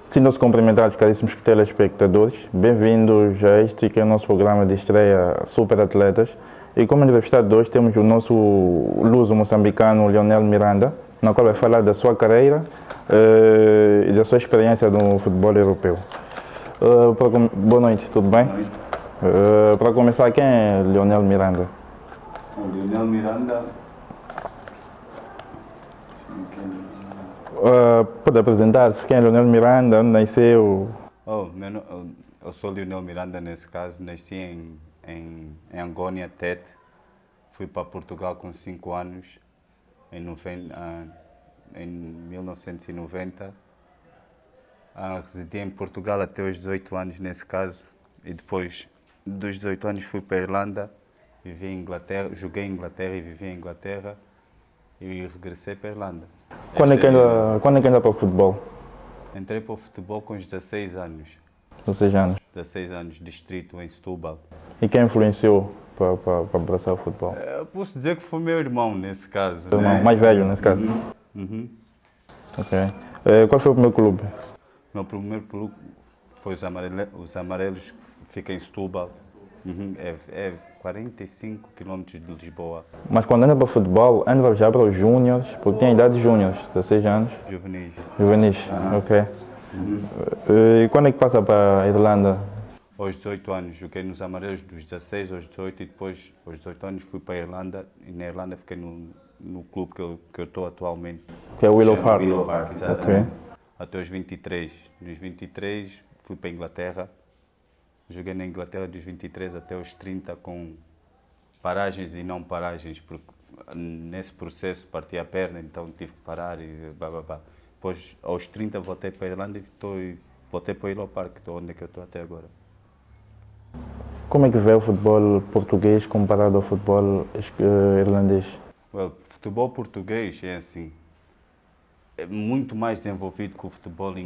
Sintam-se cumprimentados, caríssimos telespectadores. Bem-vindos a este que é o nosso programa de estreia Super Atletas. E como entrevistado hoje temos o nosso luso moçambicano Leonel Miranda, na qual vai falar da sua carreira e da sua experiência no futebol europeu. Boa noite, tudo bem? Boa noite. Para começar, quem é Leonel Miranda? O Leonel Miranda. Pode apresentar-se, quem é Leonel Miranda, onde nasceu? Eu sou Leonel Miranda, nesse caso, nasci em Angônia, Tete. Fui para Portugal com 5 anos, em 1990. Residi em Portugal até os 18 anos, nesse caso, e depois dos 18 anos fui para a Irlanda, vivi em Inglaterra, joguei em Inglaterra e vivi em Inglaterra e regressei para a Irlanda. Quando é que anda para o futebol? Entrei para o futebol com os 16 anos. 16 anos. 16 anos, distrito em Setúbal. E quem influenciou para abraçar o futebol? Eu posso dizer que foi meu irmão, nesse caso. Seu irmão, mais velho, nesse caso? Uhum. Ok. Qual foi o primeiro clube? Meu primeiro clube foi os Amarelos, fica em Setúbal. É 45 km de Lisboa. Mas quando anda para futebol, anda já para os júniores, porque tem a idade de júniores, 16 anos. Juvenis. Juvenis, ok. E quando é que passa para a Irlanda? Aos 18 anos, joguei nos Amarelos dos 16 aos 18 e depois, aos 18 anos, fui para a Irlanda e na Irlanda fiquei no clube que eu estou atualmente. Que é o Willow Park. Willow Park, exatamente. Ok. Até os 23. Nos 23 fui para a Inglaterra. Joguei na Inglaterra dos 23 até os 30 com paragens e não paragens, porque nesse processo parti a perna, então tive que parar e blá. Depois, aos 30 voltei para a Irlanda e voltei para o Willow Park, onde é que eu estou até agora. Como é que vê o futebol português comparado ao futebol irlandês? Futebol português é assim, é muito mais desenvolvido que o futebol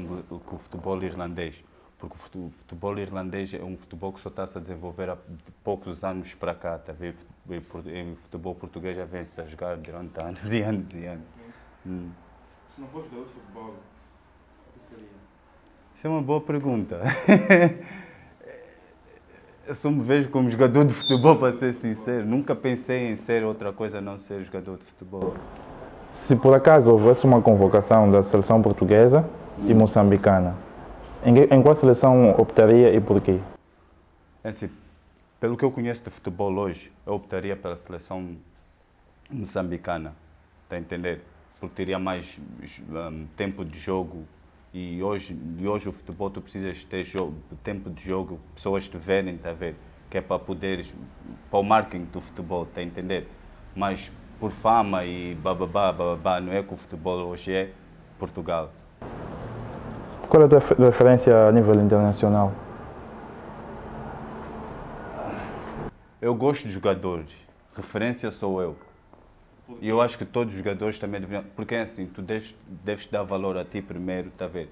irlandês. Porque o futebol irlandês é um futebol que só está-se a desenvolver há poucos anos para cá. Tá? Em futebol português já vem-se a jogar durante anos e anos e anos. Se não fosse jogador de futebol, o que seria? Isso é uma boa pergunta. Eu só me vejo como jogador de futebol, para ser sincero. Nunca pensei em ser outra coisa a não ser jogador de futebol. Se por acaso houvesse uma convocação da seleção portuguesa e moçambicana, em qual seleção optaria e porquê? É assim, pelo que eu conheço de futebol hoje, eu optaria pela seleção moçambicana, está a entender? Porque teria mais tempo de jogo e hoje o futebol tu precisas ter tempo de jogo, pessoas te verem, está a ver? Que é para para o marketing do futebol, está a entender? Mas por fama e bababá, não é que o futebol hoje é Portugal. Qual é a tua referência a nível internacional? Eu gosto de jogadores, referência sou eu. E eu acho que todos os jogadores também deveriam, porque é assim, tu deves dar valor a ti primeiro, está a ver?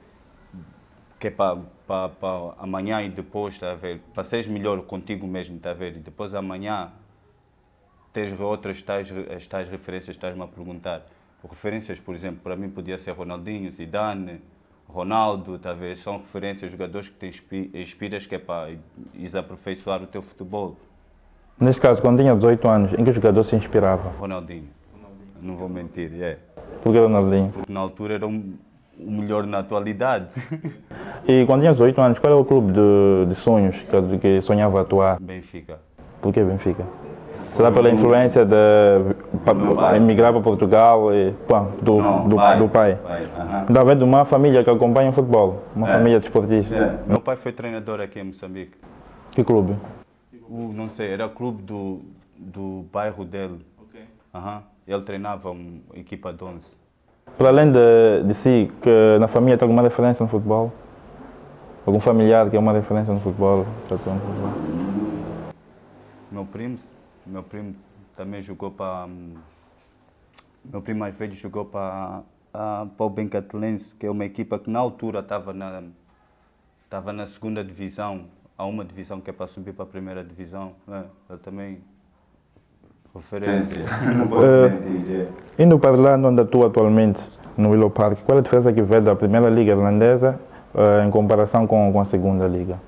Que é para amanhã e depois, está a ver? Para seres melhor contigo mesmo, está a ver? E depois amanhã teres outras tais referências, estás-me a perguntar. Referências, por exemplo, para mim podia ser Ronaldinho, Zidane, Ronaldo, tá a ver? São referências, jogadores que te inspiras, que é para aperfeiçoar o teu futebol. Neste caso, quando tinha 18 anos, em que jogador se inspirava? Ronaldinho. Não vou mentir, é. Por que Ronaldinho? Porque na altura era o melhor na atualidade. E quando tinha 18 anos, qual era o clube de sonhos que sonhava atuar? Benfica. Por que Benfica? Será pela influência de emigrar para Portugal e, do pai? Ainda vem de uma família que acompanha o futebol, uma família desportista. Meu pai foi treinador aqui em Moçambique. Que clube? Não sei, era clube do bairro dele. Ok. Ele treinava uma equipa de 11. Para além de si, que na família tem alguma referência no futebol? Algum familiar que é uma referência no futebol? Meu primo também jogou para... Meu primo mais velho jogou para o Bencatelense, que é uma equipa que na altura estava na segunda divisão. Há uma divisão que é para subir para a primeira divisão. Ele também... Referência. Não posso mentir. Indo para lá onde atua atualmente, no Willow Park, qual é a diferença que vê da primeira liga irlandesa em comparação com a segunda liga?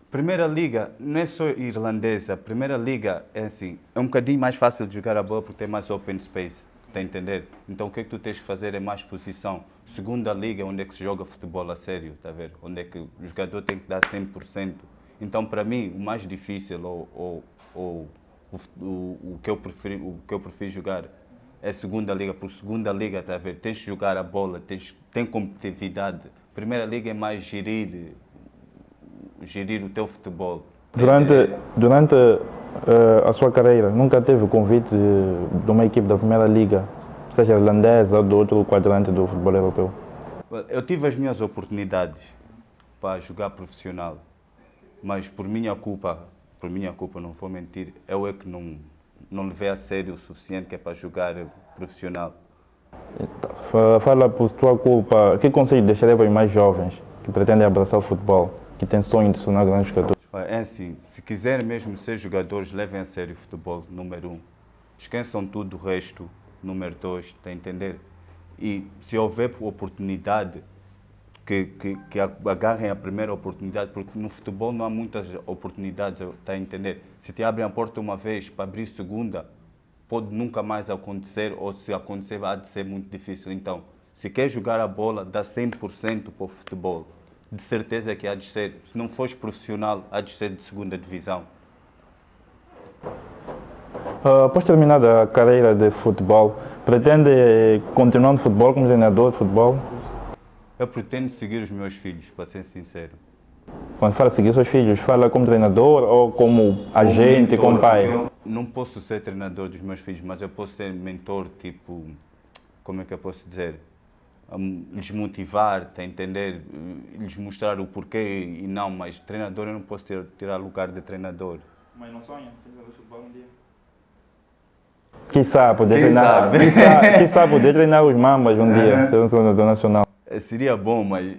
Primeira liga não é só irlandesa. Primeira liga é assim, é um bocadinho mais fácil de jogar a bola porque tem mais open space, está a entender? Então o que é que tu tens que fazer é mais posição. Segunda liga é onde é que se joga futebol a sério, está a ver? Onde é que o jogador tem que dar 100%. Então para mim o mais difícil o que eu prefiro jogar é segunda liga, porque segunda liga, está a ver? Tens que jogar a bola, tem competitividade. Primeira liga é mais gerir o teu futebol. Durante a sua carreira, nunca teve convite de uma equipe da Primeira Liga, seja irlandesa ou do outro quadrante do futebol europeu? Eu tive as minhas oportunidades para jogar profissional, mas por minha culpa, não vou mentir, eu é que não levei a sério o suficiente que é para jogar profissional. Fala por tua culpa, que conselho deixaria para os mais jovens que pretendem abraçar o futebol, que têm sonho de se tornar grandes jogadores? É assim, se quiserem mesmo ser jogadores, levem a sério o futebol, número 1. Esqueçam tudo o resto, número 2, está a entender? E se houver oportunidade, que agarrem a primeira oportunidade, porque no futebol não há muitas oportunidades, está a entender? Se te abrem a porta uma vez, para abrir segunda, pode nunca mais acontecer, ou se acontecer, vai de ser muito difícil. Então, se quer jogar a bola, dá 100% para o futebol. De certeza que há de ser, se não fores profissional, há de ser de segunda divisão. Após terminar a carreira de futebol, pretende continuar no futebol como treinador de futebol? Eu pretendo seguir os meus filhos, para ser sincero. Quando fala seguir seus filhos, fala como treinador ou como agente, como pai? Eu não posso ser treinador dos meus filhos, mas eu posso ser mentor, tipo, como é que eu posso dizer? Lhes motivar, tá a entender? Lhes mostrar o porquê e não, mas treinador eu não posso tirar lugar de treinador. Mas não sonha ser jogador de futebol um dia? Quizá poder Quem treinar, sabe? quizá poder treinar os Mambas um dia, ser um treinador nacional. Seria bom, mas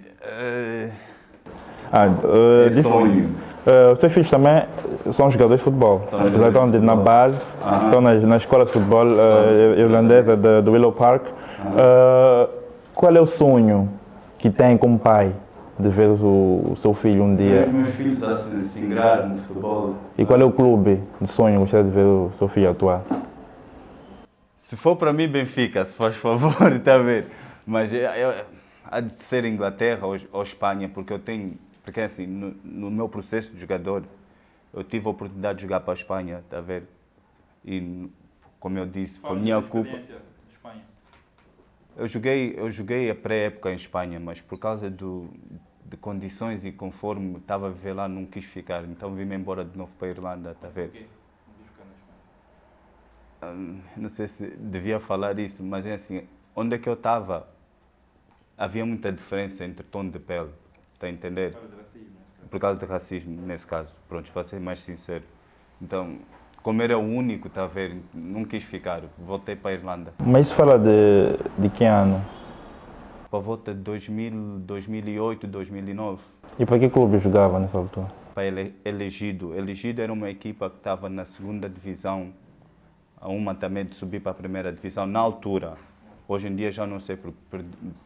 É sonho. Os teus filhos também são jogadores de futebol. Já estão na base, estão na escola de futebol irlandesa do Willow Park. Qual é o sonho que tem como pai de ver o seu filho um dia? Os meus filhos a se ingrar no futebol. E qual é o clube de sonho que gostaria de ver o seu filho atuar? Se for para mim, Benfica, se faz favor, está a ver? Mas há de ser Inglaterra ou Espanha, porque assim, no meu processo de jogador, eu tive a oportunidade de jogar para a Espanha, está a ver? E, como eu disse, foi minha culpa. De Espanha. Eu joguei a pré-época em Espanha, mas por causa de condições e conforme estava a viver lá, não quis ficar. Então vim-me embora de novo para a Irlanda, está a ver? Por quê? Não quis ficar na Espanha. Não sei se devia falar isso, mas é assim, onde é que eu estava, havia muita diferença entre tom de pele, está a entender? Por causa de racismo, nesse caso. Por causa de racismo, nesse caso, pronto, para ser mais sincero. Então, como era o único, está a ver, não quis ficar, voltei para a Irlanda. Mas isso fala de que ano? Para a volta de 2008, 2009, E para que clube jogava nessa altura? para Elegido. Elegido era uma equipa que estava na segunda divisão, a uma também de subir para a primeira divisão, na altura. Hoje em dia já não sei, porque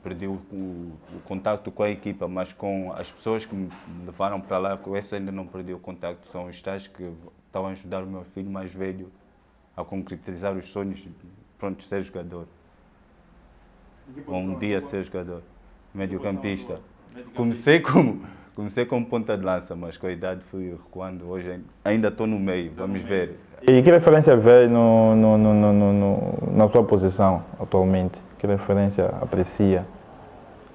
perdi o contacto com a equipa, mas com as pessoas que me levaram para lá, com esse ainda não perdi o contacto. São os tais que estão a ajudar o meu filho mais velho a concretizar os sonhos de, pronto, ser jogador. Em que Ou posição um no dia futebol? ser jogador. Mediocampista. Mediocampista. Comecei como ponta de lança, mas com a idade fui recuando. Hoje ainda estou no meio, vamos ver. E que referência vê na sua posição atualmente? Que referência aprecia?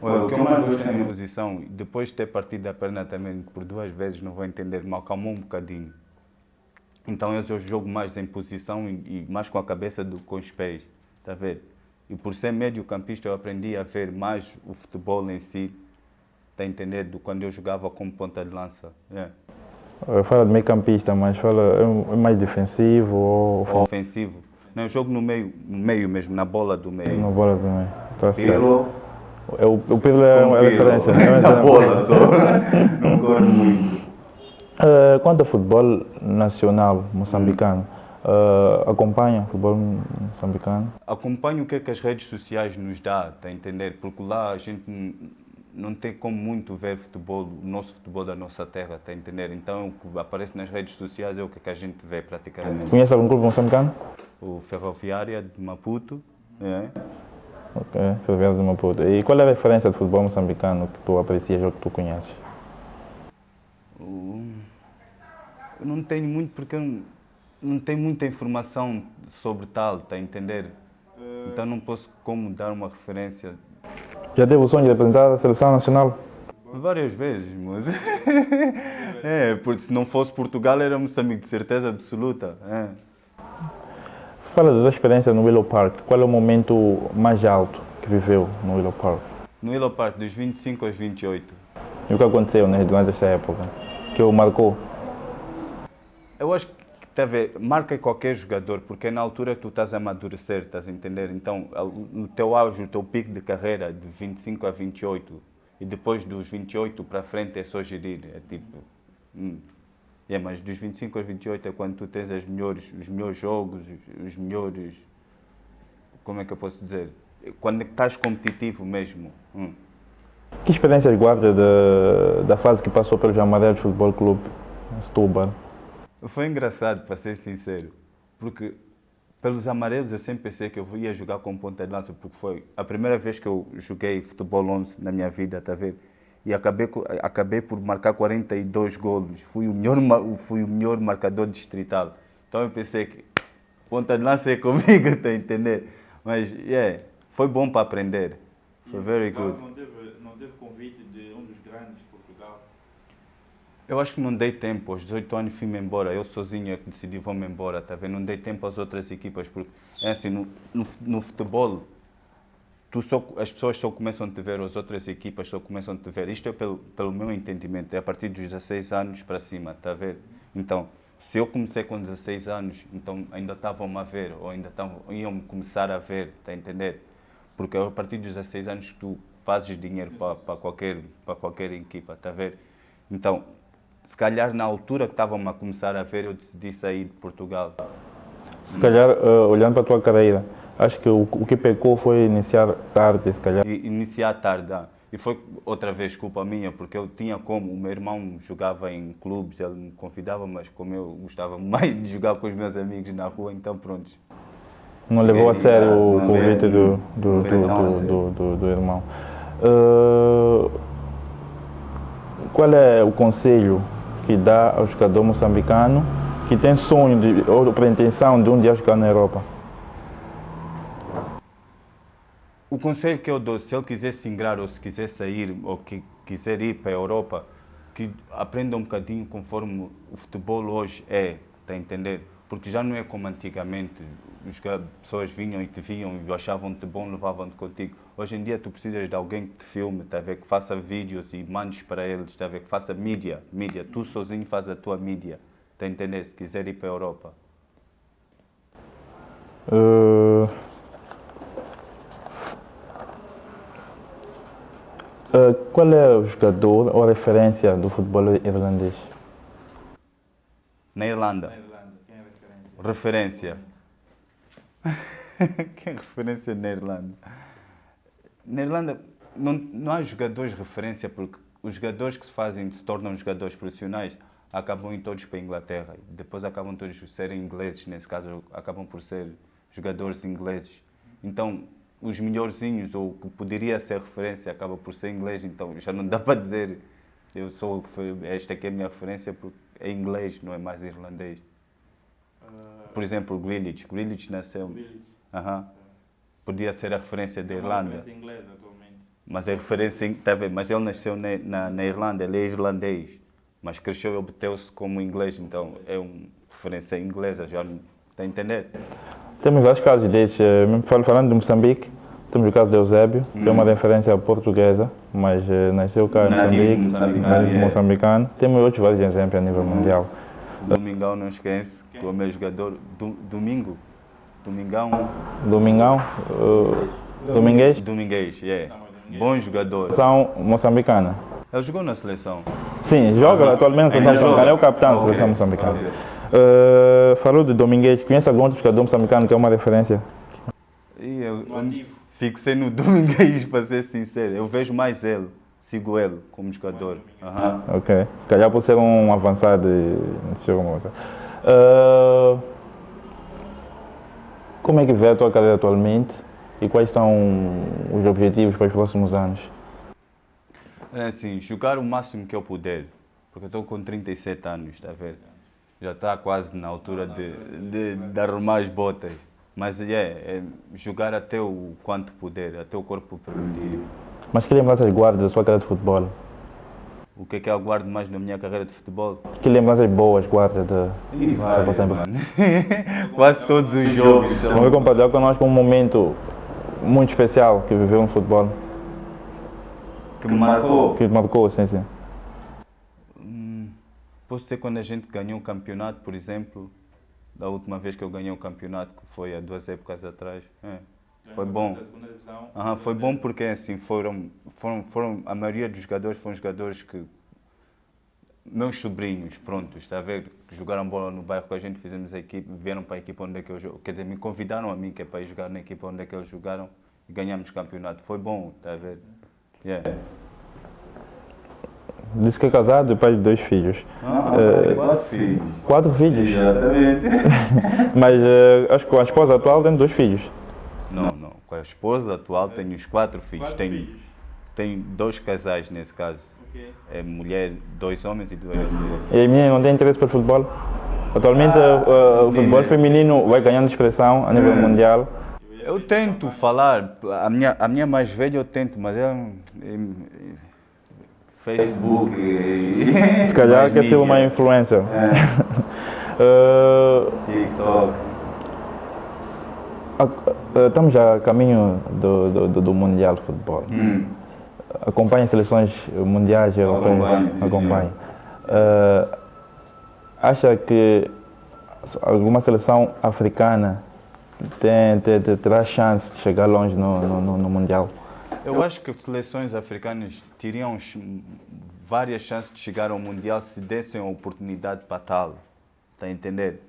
Olha, o que eu mais gosto na minha posição, depois de ter partido a perna também por 2 vezes, não vou entender, me acalmou um bocadinho. Então eu jogo mais em posição e mais com a cabeça do que com os pés, está a ver? E por ser médio campista eu aprendi a ver mais o futebol em si, está a entender, do quando eu jogava como ponta de lança. Fala de meio campista, mas fala é mais defensivo ou Ofensivo. Não, eu jogo no meio mesmo, na bola do meio. na bola também? Tá certo. Pirlo, O Pirlo é a referência. na bola só. Não gosto muito. Quanto ao futebol nacional moçambicano, acompanha o futebol moçambicano? Acompanho o que é que as redes sociais nos dá, está a entender? Porque lá a gente não tem como muito ver futebol, o nosso futebol da nossa terra, tá a entender? Então o que aparece nas redes sociais é o que a gente vê praticamente. Conhece algum clube moçambicano? O Ferroviária de Maputo, é. Ok, Ferroviário de Maputo. E qual é a referência de futebol moçambicano que tu aprecias ou que tu conheces? Eu não tenho muito porque eu não tenho muita informação sobre tal, tá a entender? Então não posso como dar uma referência Já teve o sonho de representar a seleção nacional? várias vezes, mas porque se não fosse Portugal era Moçambique de certeza absoluta. É. Fala da tua experiência no Willow Park. Qual é o momento mais alto que viveu no Willow Park? No Willow Park dos 25 aos 28. E o que aconteceu durante esta época? Que o marcou? Eu acho que tá a ver, marca qualquer jogador, porque é na altura que tu estás a amadurecer, estás a entender? Então, o teu auge, o teu pico de carreira de 25 a 28 e depois dos 28 para frente é só gerir, é tipo... mas dos 25 aos 28 é quando tu tens os melhores jogos, os melhores... Como é que eu posso dizer? Quando estás competitivo mesmo. Que experiências guarda da fase que passou pelo Amarelos Futebol Clube, em Setúbal? Foi engraçado, para ser sincero, porque pelos amarelos eu sempre pensei que eu ia jogar com ponta de lança, porque foi a primeira vez que eu joguei futebol 11 na minha vida, tá a ver? E acabei por marcar 42 golos, fui o melhor marcador distrital. Então eu pensei que ponta de lança é comigo, tá a entender? Mas, foi bom para aprender, foi very good. Não teve convite de um dos grandes de Portugal? Eu acho que não dei tempo, aos 18 anos fui-me embora, eu sozinho é que decidi vou-me embora, tá vendo? Não dei tempo às outras equipas, porque é assim, no futebol, as pessoas só começam a te ver, as outras equipas só começam a te ver, isto é pelo meu entendimento, é a partir dos 16 anos para cima, tá a ver? Então, se eu comecei com 16 anos, então ainda estavam-me a ver, ou iam começar a ver, tá a entender? Porque é a partir dos 16 anos que tu fazes dinheiro para qualquer equipa, tá a ver? Então, se calhar na altura que estavam a começar a ver, eu decidi sair de Portugal. Se calhar, olhando para a tua carreira, acho que o que pecou foi iniciar tarde, se calhar. Iniciar tarde, e foi outra vez culpa minha, porque eu tinha como, o meu irmão jogava em clubes, ele me convidava, mas como eu gostava mais de jogar com os meus amigos na rua, então pronto. Não levou a sério o Não convite levei, do irmão. Qual é o conselho que dá ao jogador moçambicano que tem sonho ou pretensão de um dia jogar na Europa? O conselho que eu dou, se ele quiser se ingrar ou se quiser sair ou que quiser ir para a Europa, que aprenda um bocadinho conforme o futebol hoje está a entender? Porque já não é como antigamente, as pessoas vinham e te viam e achavam-te bom, levavam-te contigo. Hoje em dia tu precisas de alguém que te filme, tá a ver, que faça vídeos e mandes para eles, tá a ver, que faça mídia. Tu sozinho faz a tua mídia, tá a entender? Se quiser ir para a Europa. Qual é o jogador ou a referência do futebol irlandês? Na Irlanda. Na Irlanda, quem é a referência? Referência. Quem é referência na Irlanda? Na Irlanda não há jogadores de referência, porque os jogadores que se tornam jogadores profissionais acabam indo todos para a Inglaterra. Depois acabam todos por serem ingleses, nesse caso acabam por ser jogadores ingleses. Então, os melhorzinhos, ou o que poderia ser referência, acaba por ser inglês. Então, já não dá para dizer, esta aqui é a minha referência, porque é inglês, não é mais irlandês. Por exemplo, o Grealish. Grealish nasceu... Podia ser a referência da Irlanda. É uma referência inglesa atualmente. Mas é referência, tá a ver? Mas ele nasceu na Irlanda, ele é irlandês. Mas cresceu e obteve-se como inglês, então é uma referência inglesa, já não está a entender? Temos vários casos desses. Falando de Moçambique, temos o caso de Eusébio, que é uma referência portuguesa, mas nasceu cá em Moçambique, mas moçambicano. Temos outros vários exemplos a nível mundial. Domingão, não esquece, que é o meu jogador. Domingão. Dominguês, bom jogador. Seleção moçambicana. Ele jogou na seleção? Sim, joga atualmente na seleção moçambicana, é o capitão da seleção moçambicana. Falou de Domingues, conhece algum outro jogador moçambicano que é uma referência? Eu fixei no Domingues, para ser sincero, eu vejo mais ele. sigo ele como jogador. Aham. Ok. Se calhar por ser um avançado ser um avançado. Ah, como é que vê a tua carreira atualmente e quais são os objetivos para os próximos anos? É assim, jogar o máximo que eu puder, porque eu estou com 37 anos, está a ver? Já está quase na altura de arrumar as botas. Mas é jogar até o quanto puder, até o corpo permitir. Mas que lembranças guardas da sua carreira de futebol? O que é eu guardo mais na minha carreira de futebol? Que lembranças boas guardas E vai, passar por- mano. Quase todos os jogos. Vamos compartilhar connosco um momento muito especial que viveu no futebol, Que me marcou. que marcou, sim, sim. Posso dizer quando a gente ganhou o campeonato, por exemplo, da última vez que eu ganhei o campeonato, que foi há 2 épocas atrás. Foi bom. Da segunda divisão. Aham, foi bom porque assim, a maioria dos jogadores foram jogadores que, meus sobrinhos, pronto, está a ver, que jogaram bola no bairro com a gente, fizemos a equipe, vieram para a equipa onde é que eu jogo, quer dizer, me convidaram a mim, que é para ir jogar na equipa onde é que eles jogaram e ganhamos o campeonato. Foi bom, está a ver? Yeah. Disse que é casado e pai de 2 filhos. Tem 4 filhos. 4 filhos? Exatamente. Mas acho que com a esposa atual tem 2 filhos. Não. Com a esposa atual tenho os 4 filhos. Quatro Tenho, filhos. tenho 2 casais nesse caso. Ok. É mulher, 2 homens e 2 mulheres. E a menina não tem interesse por futebol? Atualmente o futebol feminino vai ganhando expressão a nível mundial. Eu tento falar, a minha mais velha eu tento, mas Facebook Se calhar mais quer ser uma mídia, influencer. TikTok. Estamos já a caminho do Mundial de Futebol. Acompanha seleções mundiais europeias? Acompanho, sim, Acompanha. Acha que alguma seleção africana terá chance de chegar longe no Mundial? Eu acho que as seleções africanas teriam várias chances de chegar ao Mundial se dessem a oportunidade para tal. Está a entender?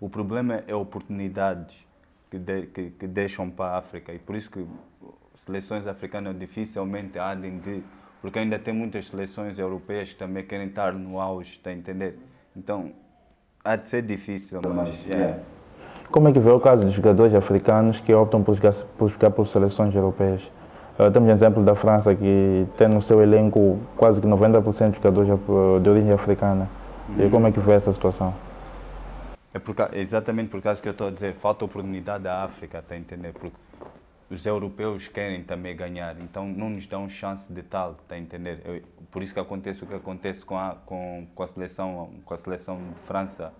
O problema é oportunidades que deixam para a África e por isso que seleções africanas dificilmente há de... Porque ainda tem muitas seleções europeias que também querem estar no auge, está a entender? Então, há de ser difícil, mas... Como é que vê o caso de jogadores africanos que optam por jogar por seleções europeias? Temos o exemplo da França, que tem no seu elenco quase que 90% de jogadores de origem africana. E como é que vê essa situação? É exatamente por causa que eu estou a dizer, falta oportunidade à África, está a entender? Porque os europeus querem também ganhar, então não nos dão chance de tal, está a entender? Por isso que acontece o que acontece com a seleção de França.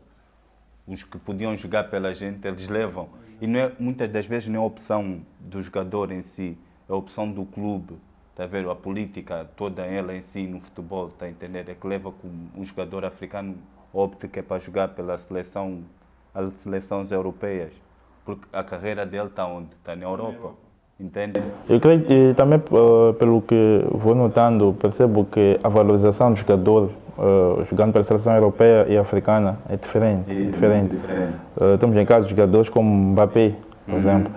Os que podiam jogar pela gente, eles levam. E não é, muitas das vezes não é a opção do jogador em si, é a opção do clube. Está a ver? A política toda ela em si no futebol, está a entender? É que leva com um jogador africano opte que é para jogar pela seleções europeias. Porque a carreira dele está onde? Está na Europa. Entende? Eu creio que também, pelo que vou notando, percebo que a valorização do jogador jogando pela seleção europeia e africana é diferente. Estamos em casos de jogadores como Mbappé, por exemplo.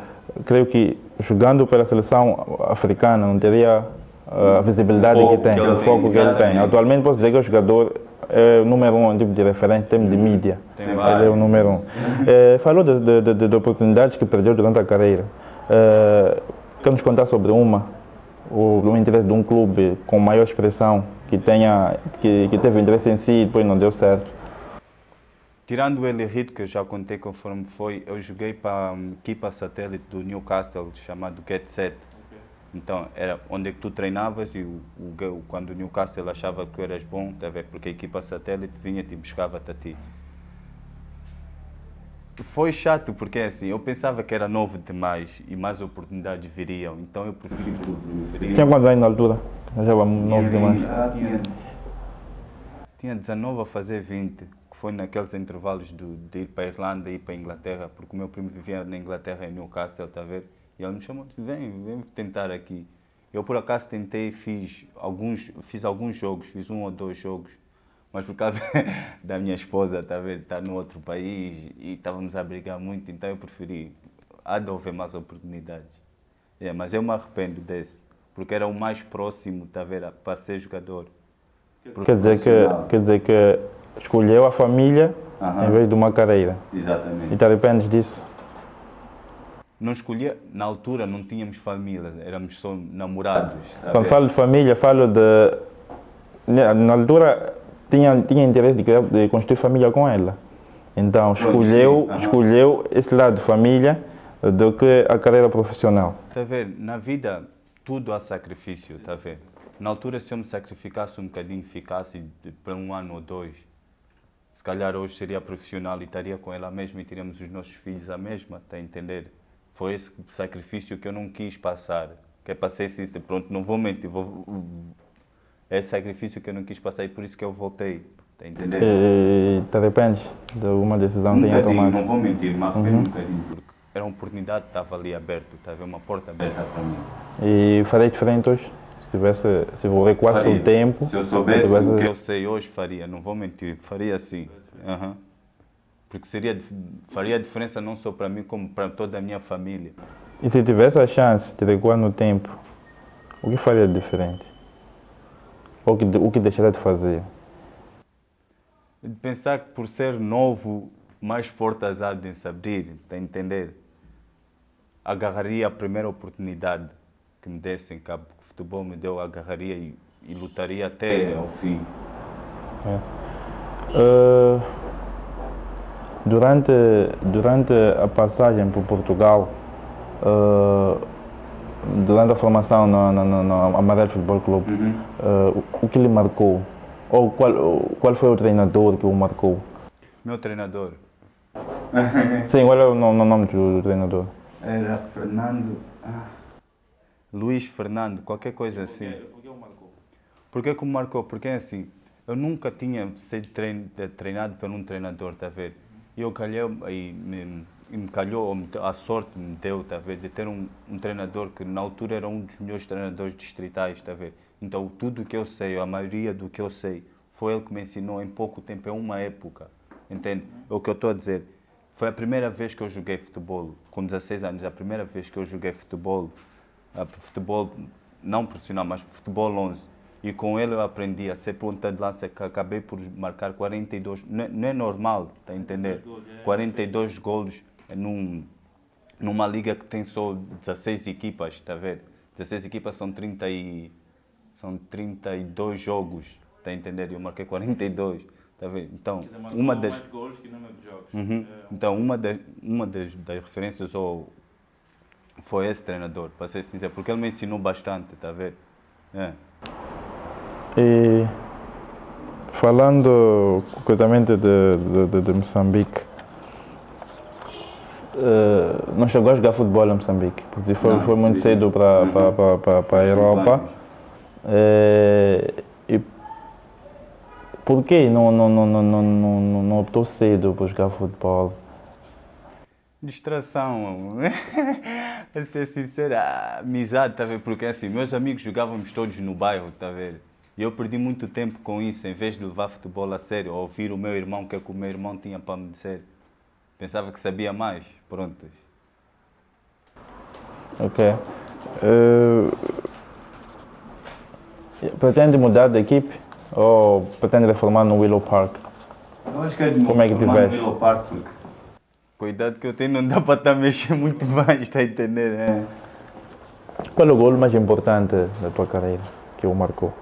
Creio que jogando pela seleção africana não teria a visibilidade que tem, o foco que ele tem. Atualmente posso dizer que o jogador é o número 1 tipo de referência em termos de mídia. Ele é o número 1. Falou de oportunidades que perdeu durante a carreira. Quer nos contar sobre o interesse de um clube com maior expressão que teve interesse em si e depois não deu certo? Tirando o Elite, que eu já contei conforme foi, eu joguei para a equipa satélite do Newcastle, chamado Get Set. Então, era onde é que tu treinavas e quando o Newcastle achava que tu eras bom, tá vendo? Porque a equipa satélite vinha-te e buscava-te a ti. Foi chato, porque assim, eu pensava que era novo demais e mais oportunidades viriam, então eu preferi... Tinha quantos anos na altura? Já estava novo demais. Tinha 19 a fazer 20, que foi naqueles intervalos de ir para a Irlanda e ir para a Inglaterra, porque o meu primo vivia na Inglaterra, em Newcastle, está a ver? E ele me chamou, vem tentar aqui. Eu por acaso tentei, fiz alguns jogos, fiz 1 ou 2 jogos, mas por causa da minha esposa, está a ver? Está no outro país e estávamos a brigar muito, então eu preferi, há de haver mais oportunidades. Mas eu me arrependo desse. porque era o mais próximo, tá a ver, para ser jogador. Quer dizer que escolheu a família Aham. em vez de uma carreira. E Exatamente. te arrependes disso? Não escolhia, na altura não tínhamos família, éramos só namorados. Tá a Quando ver? falo de família, falo de. Na altura tinha interesse de construir família com ela. Então escolheu, sim, aham. escolheu esse lado de família do que a carreira profissional. Tá a ver, na vida tudo há sacrifício, tá a ver? Na altura se eu me sacrificasse um bocadinho, ficasse para um ano ou dois, se calhar hoje seria profissional e estaria com ela mesma e teríamos os nossos filhos a mesma, tá a entender? Foi esse sacrifício que eu não quis passar, que é para ser sincero, pronto, não vou mentir, é esse sacrifício que eu não quis passar e por isso que eu voltei, tá a entender? E te arrependes de alguma decisão que tenha tomado? Não vou mentir, me arrependo um bocadinho, porque era uma oportunidade que estava ali aberta, estava uma porta aberta para mim. E faria diferente hoje? Se vou recuasse Faria. o tempo. Se eu soubesse tivesse- o que eu sei hoje, faria, não vou mentir, faria assim. Aham. Porque faria diferença não só para mim, como para toda a minha família. E se tivesse a chance de recuar no tempo, o que faria de diferente? O que deixaria de fazer? De pensar que por ser novo, mais portas há de se abrir, está a entender? Agarraria a primeira oportunidade que me dessem, que o futebol me deu, agarraria e lutaria até ao fim. Durante a passagem por Portugal, durante a formação no Amarelo Futebol Clube, o que lhe marcou? Ou qual foi o treinador que o marcou? Meu treinador Sim, qual é o nome do treinador? era Fernando. Luís Fernando, qualquer coisa assim. Por que o marcou? Porquê que me marcou? Porque é assim, eu nunca tinha sido treinado por um treinador, tá a ver? E eu calhei, e me calhou, ou a sorte me deu, tá a ver? De ter um treinador que na altura era um dos melhores treinadores distritais, tá a ver? Então tudo o que eu sei, a maioria do que eu sei, foi ele que me ensinou em pouco tempo, é uma época, entende? É o que eu estou a dizer. Foi a primeira vez que eu joguei futebol, com 16 anos, a primeira vez que eu joguei futebol, futebol não profissional, mas futebol 11. E com ele eu aprendi a ser ponta de lança, que acabei por marcar 42, não é normal, está a entender? 42 golos numa liga que tem só 16 equipas, está a ver? 16 equipas são 32 jogos, está a entender? Eu marquei 42, está a ver? Então, uma das... mais gols que número de jogos. Então, uma das referências foi esse treinador, para ser sincero, porque ele me ensinou bastante, está a ver? É. E falando concretamente de Moçambique, não chegou a jogar futebol em Moçambique, porque foi muito cedo para a Europa. E por que não optou cedo por jogar futebol? Distração, a ser sincero, amizade, tá a ver? Porque assim, meus amigos jogávamos todos no bairro, tá a ver? E eu perdi muito tempo com isso, em vez de levar futebol a sério, ou ouvir o meu irmão, o que é que o meu irmão tinha para me dizer. Pensava que sabia mais, pronto. Ok. Pretende mudar de equipe ou pretende reformar no Willow Park? Eu acho que é de Como é que tiveste? porque com a idade que eu tenho não dá para estar mexendo muito mais, está a entender? É. Qual é o gol mais importante da tua carreira que o marcou?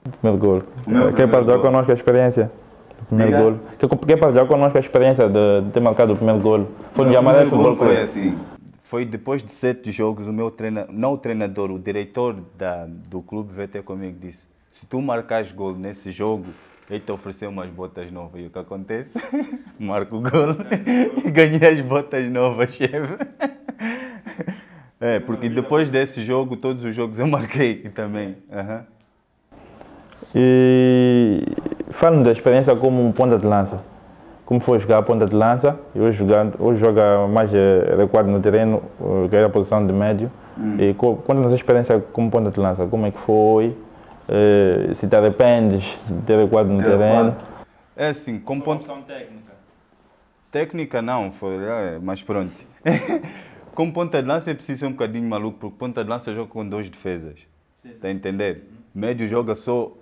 O primeiro gol. Quer primeiro partilhar gol. connosco a experiência do primeiro Diga. gol? Quer partilhar connosco a experiência de ter marcado o primeiro gol? Foi no Amarelo Futebol foi Clube. assim. Foi depois de 7 jogos, o meu treinador, não o treinador, o diretor do clube veio ter comigo e disse: se tu marcares gol nesse jogo, ele te ofereceu umas botas novas. E o que acontece? Marco o gol e ganhei as botas novas, chefe. É, porque depois desse jogo, todos os jogos eu marquei também. Aham. E fala-me da experiência como um ponta de lança. Como foi jogar a ponta de lança? E hoje joga mais recuado no terreno, que é a posição de médio. E conta-nos a experiência como ponta de lança. Como é que foi? Se te arrependes de ter recuado no terreno? É assim, como Foi uma ponto... opção técnica. Técnica não, foi, mas pronto. Como ponta de lança é preciso ser um bocadinho maluco, porque ponta de lança joga com 2 defesas. Está a entender? Médio joga só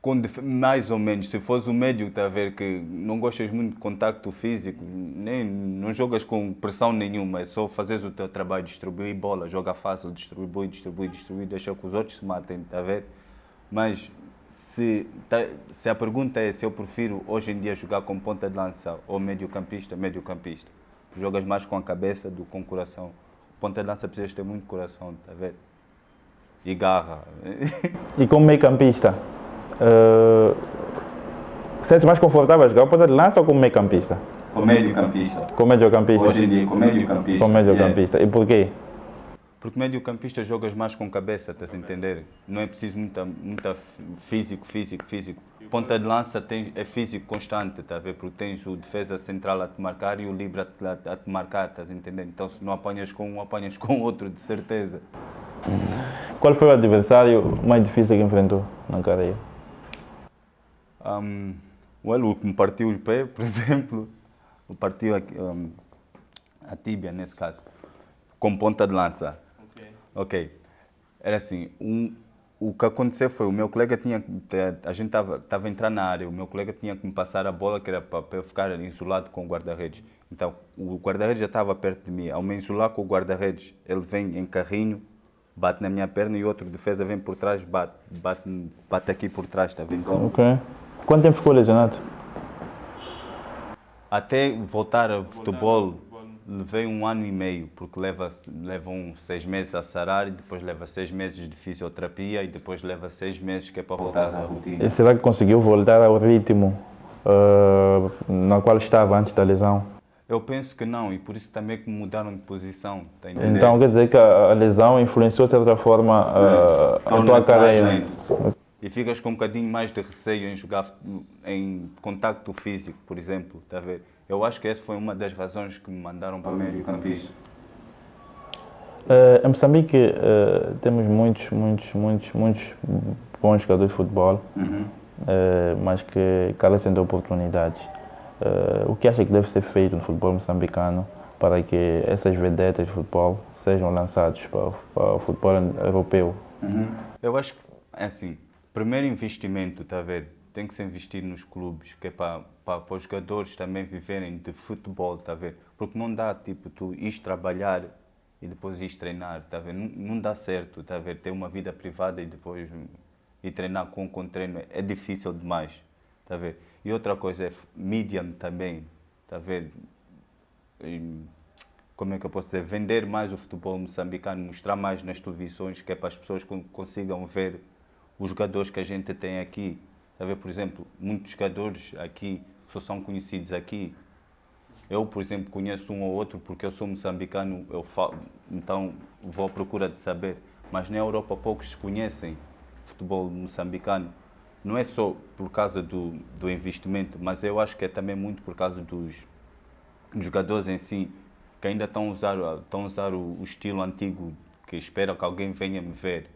com mais ou menos. Se fosse o médio, está a ver que não gostas muito de contacto físico, nem, não jogas com pressão nenhuma, é só fazeres o teu trabalho, distribuir bola, joga fácil, distribui, deixa que os outros se matem, está a ver? Mas se a pergunta é se eu prefiro hoje em dia jogar com ponta de lança ou meio-campista, meio-campista. Jogas mais com a cabeça do que com o coração. Ponta de lança precisas ter muito coração, está a ver? E garra. E como meio campista, sente mais confortável a jogar ponta de lança ou como meio campista? Com meio-campista. Com meio campista? Hoje em dia, com meio-campista. Com meio campista. E porquê? Porque meio-campista jogas mais com cabeça, estás a entender? Não é preciso muita físico. Ponta de lança é físico constante, tá a ver? Porque tens o defesa central a te marcar e o livre a te marcar, estás a entender? Então se não apanhas com um, apanhas com outro, de certeza. Qual foi o adversário mais difícil que enfrentou na carreira? O que me partiu o pé, por exemplo, partiu a tíbia nesse caso, com ponta de lança. Ok. Era assim, o que aconteceu foi, o meu colega a gente estava a entrar na área, o meu colega tinha que me passar a bola, que era para eu ficar isolado com o guarda-redes. Então, o guarda-redes já estava perto de mim. Ao me isolar com o guarda-redes, ele vem em carrinho, bate na minha perna e outro defesa vem por trás, bate aqui por trás, está vendo? Então, Ok. Quanto tempo ficou lesionado? até voltar ao futebol, levei 1 ano e meio, porque levam 6 meses a sarar, e depois leva 6 meses de fisioterapia e depois leva 6 meses que é para voltar à rotina. E será que conseguiu voltar ao ritmo na qual estava antes da lesão? Eu penso que não, e por isso também que mudaram de posição. Tá a entender? Então quer dizer que a lesão influenciou de certa forma a tua carreira? E ficas com um bocadinho mais de receio em jogar em contacto físico, por exemplo, tá a ver? Eu acho que essa foi uma das razões que me mandaram para o meio-campista. Em Moçambique temos muitos bons jogadores de futebol, mas que carecem de oportunidades. O que acha que deve ser feito no futebol moçambicano para que essas vedetas de futebol sejam lançadas para o futebol europeu? Eu acho que, assim, primeiro investimento, tá a ver? Tem que se investir nos clubes, que é para os jogadores também viverem de futebol, tá a ver? Porque não dá, tipo, tu ires trabalhar e depois ires treinar, tá a ver? Não dá certo, tá a ver? Ter uma vida privada e depois ir treinar com treino é difícil demais, tá a ver? E outra coisa é mídia também, tá a ver? Como é que eu posso dizer? Vender mais o futebol moçambicano, mostrar mais nas televisões, que é para as pessoas consigam ver os jogadores que a gente tem aqui. Tá a ver, por exemplo, muitos jogadores aqui só são conhecidos aqui. Eu, por exemplo, conheço um ou outro porque eu sou moçambicano, então vou à procura de saber. Mas na Europa poucos se conhecem futebol moçambicano. Não é só por causa do investimento, mas eu acho que é também muito por causa dos jogadores em si, que ainda estão a usar o estilo antigo, que espera que alguém venha me ver.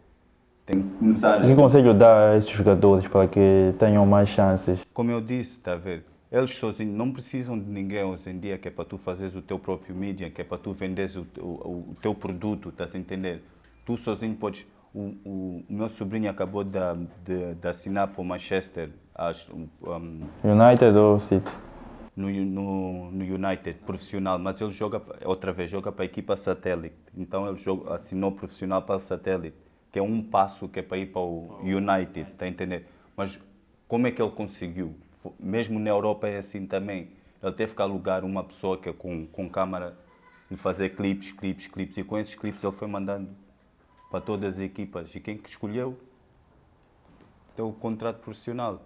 Tem que começar. Que conselho dá a esses jogadores para que tenham mais chances? Como eu disse, está a ver? Eles sozinhos não precisam de ninguém hoje em dia, que é para tu fazeres o teu próprio mídia, que é para tu venderes o teu produto, estás a entender? Tu sozinho podes. O meu sobrinho acabou de assinar para o Manchester United ou City? no United, profissional, mas ele joga para a equipa satélite. Então ele assinou profissional para o satélite, que é um passo que é para ir para o United, está a entender? Mas como é que ele conseguiu? Mesmo na Europa é assim também. Ele teve que alugar uma pessoa que é com câmara e fazer clipes, e com esses clipes ele foi mandando para todas as equipas. E quem que escolheu? Teu contrato profissional.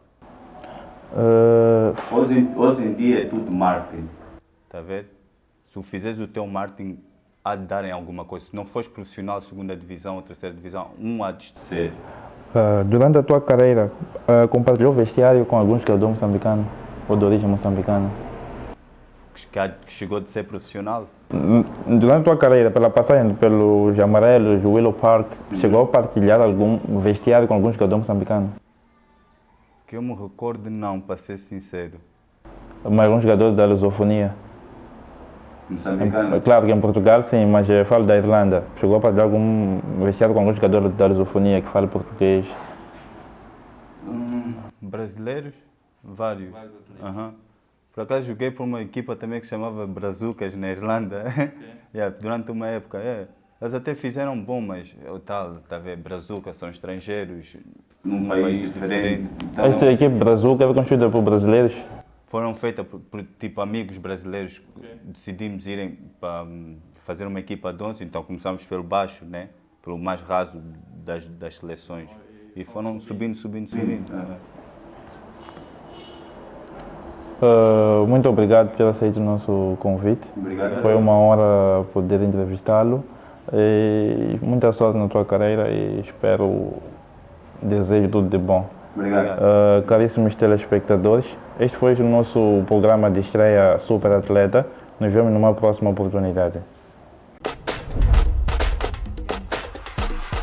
Hoje em dia é tudo marketing, está a ver? Se tu fizeres o teu marketing, há de dar em alguma coisa. Se não fores profissional, segunda divisão ou terceira divisão, há de ser. Durante a tua carreira, compartilhou vestiário com algum jogador moçambicano ou de origem moçambicana? Que chegou de ser profissional? Durante a tua carreira, pela passagem pelos Amarelos, Willow Park, chegou a partilhar algum vestiário com algum jogador moçambicano? Que eu me recordo, não, para ser sincero. Mas algum jogador da lusofonia? Moçambicano. Claro que em Portugal sim, mas eu falo da Irlanda. Chegou a fazer algum vestiário com algum jogador da lusofonia que fala português? Brasileiros? Vários. Mais brasileiro. Aham. Por acaso joguei por uma equipa também que se chamava Brazucas na Irlanda. Yeah, durante uma época, Eles até fizeram bom, mas é o tal, tá a ver? Brazucas são estrangeiros num país diferente. Então, Esta equipe Brazuca é construída por brasileiros? foram feitas por tipo amigos brasileiros. Decidimos irem para fazer uma equipa de 11, então começamos pelo baixo, né? Pelo mais raso das seleções. E foram subindo. Muito obrigado por ter aceito o nosso convite. Obrigado. Foi uma honra poder entrevistá-lo. E muita sorte na tua carreira e desejo tudo de bom. Obrigado. Caríssimos telespectadores, este foi o nosso programa de estreia Super Atleta. Nos vemos numa próxima oportunidade.